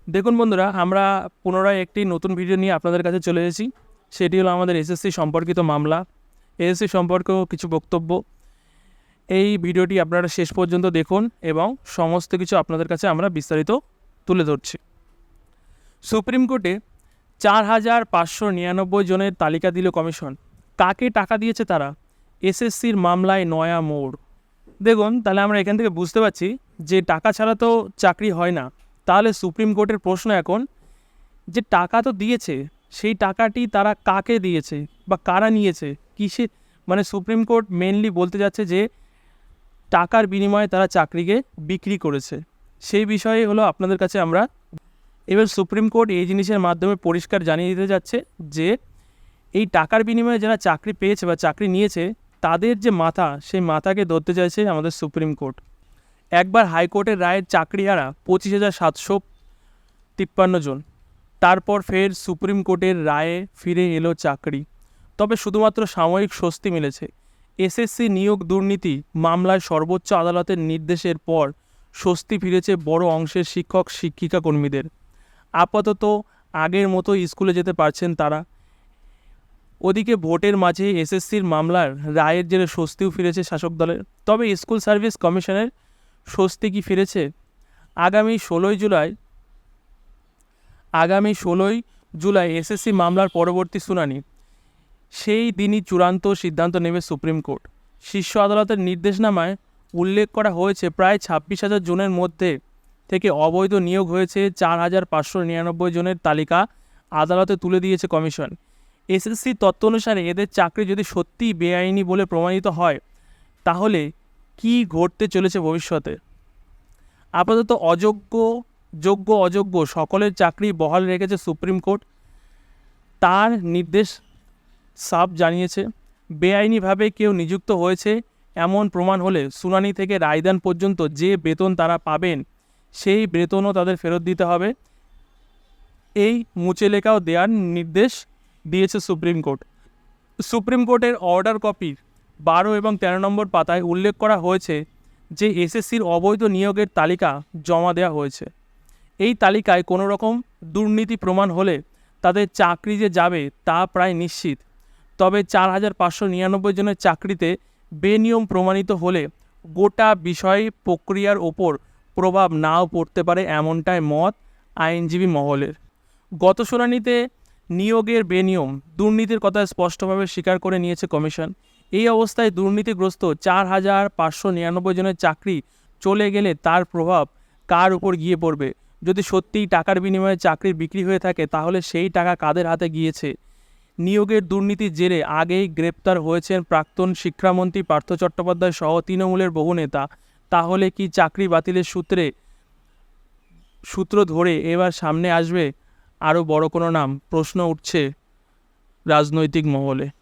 দেখুন বন্ধুরা, আমরা পুনরায় একটি নতুন ভিডিও নিয়ে আপনাদের কাছে চলে এসেছি। সেটি হলো আমাদের এসএসসি সম্পর্কিত মামলা, এসএসসি সম্পর্কেও কিছু বক্তব্য। এই ভিডিওটি আপনারা শেষ পর্যন্ত দেখুন এবং সমস্ত কিছু আপনাদের কাছে আমরা বিস্তারিত তুলে ধরছি। সুপ্রিম কোর্টে 4,599 জনের তালিকা দিল কমিশন। কাকে টাকা দিয়েছে তারা? এসএসসির মামলায় নয়া মোড়। দেখুন, তাহলে আমরা এখান থেকে বুঝতে পারছি যে টাকা ছাড়া তো চাকরি হয় না। তাহলে সুপ্রিম কোর্টের প্রশ্ন এখন, যে টাকা তো দিয়েছে, সেই টাকাটি তারা কাকে দিয়েছে বা কারা নিয়েছে, কিসে? মানে সুপ্রিম কোর্ট মেনলি বলতে যাচ্ছে যে টাকার বিনিময়ে তারা চাকরিকে বিক্রি করেছে। সেই বিষয়ে হলো আপনাদের কাছে আমরা এবার সুপ্রিম কোর্ট এই জিনিসের মাধ্যমে পরিষ্কার জানিয়ে দিতে যাচ্ছে যে এই টাকার বিনিময়ে যারা চাকরি পেয়েছে বা চাকরি নিয়েছে, তাদের যে মাথা, সেই মাথাকে ধরতে চাইছে আমাদের সুপ্রিম কোর্ট। একবার হাইকোর্টের রায়ের চাকরিহারা 25,753 জন, তারপর ফের সুপ্রিম কোর্টের রায়ে ফিরে এলো চাকরি। তবে শুধুমাত্র সাময়িক স্বস্তি মিলেছে। এসএসসি নিয়োগ দুর্নীতি মামলায় সর্বোচ্চ আদালতের নির্দেশের পর স্বস্তি ফিরেছে বড় অংশের শিক্ষক শিক্ষিকা কর্মীদের। আপাতত আগের মতো স্কুলে যেতে পারছেন তারা। ওদিকে ভোটের মাঝে এসএসসির মামলার রায়ের জেরে স্বস্তিও ফিরেছে শাসক দলের। তবে স্কুল সার্ভিস কমিশনের স্বস্তি কি ফিরেছে? আগামী 16ই জুলাই এসএসসি মামলার পরবর্তী শুনানি। সেই দিনই চূড়ান্ত সিদ্ধান্ত নেবে সুপ্রিম কোর্ট। শীর্ষ আদালতের নির্দেশনামায় উল্লেখ করা হয়েছে প্রায় 26,000 জনের মধ্যে থেকে অবৈধ নিয়োগ হয়েছে 4,599 জনের তালিকা আদালতে তুলে দিয়েছে কমিশন। এসএসসি তথ্য অনুসারে এদের চাকরি যদি সত্যিই বেআইনি বলে প্রমাণিত হয়, তাহলে কি ঘটতে চলেছে ভবিষ্যতে? আপাতত যোগ্য অযোগ্য সকলের চাকরি বহাল রেখেছে সুপ্রিম কোর্ট। তার নির্দেশ সাফ জানিয়েছে, বেআইনিভাবে কেউ নিযুক্ত হয়েছে এমন প্রমাণ হলে শুনানি থেকে রায়দান পর্যন্ত যে বেতন তারা পাবেন, সেই বেতনও তাদের ফেরত দিতে হবে। এই মুচলেকাও দেওয়ার নির্দেশ দিয়েছে সুপ্রিম কোর্ট। সুপ্রিম কোর্টের অর্ডার কপির 12 এবং 13 নম্বর পাতায় উল্লেখ করা হয়েছে যে এসএসসির অবৈধ নিয়োগের তালিকা জমা দেওয়া হয়েছে। এই তালিকায় কোনো রকম দুর্নীতি প্রমাণ হলে তাদের চাকরি যে যাবে তা প্রায় নিশ্চিত। তবে 4,599 জনের চাকরিতে বেনিয়ম প্রমাণিত হলে গোটা বিষয় প্রক্রিয়ার ওপর প্রভাব নাও পড়তে পারে, এমনটাই মত আইনজীবী মহলের। গত শুনানিতে নিয়োগের বেনিয়ম দুর্নীতির কথা স্পষ্টভাবে স্বীকার করে নিয়েছে কমিশন। এই অবস্থায় দুর্নীতিগ্রস্ত 4,599 জনের চাকরি চলে গেলে তার প্রভাব কার উপর গিয়ে পড়বে? যদি সত্যিই টাকার বিনিময়ে চাকরির বিক্রি হয়ে থাকে, তাহলে সেই টাকা কাদের হাতে গিয়েছে? নিয়োগের দুর্নীতির জেরে আগেই গ্রেপ্তার হয়েছেন প্রাক্তন শিক্ষামন্ত্রী পার্থ চট্টোপাধ্যায় সহ তৃণমূলের বহু নেতা। তাহলে কি চাকরি বাতিলের সূত্র ধরে এবার সামনে আসবে আরও বড় কোনো নাম? প্রশ্ন উঠছে রাজনৈতিক মহলে।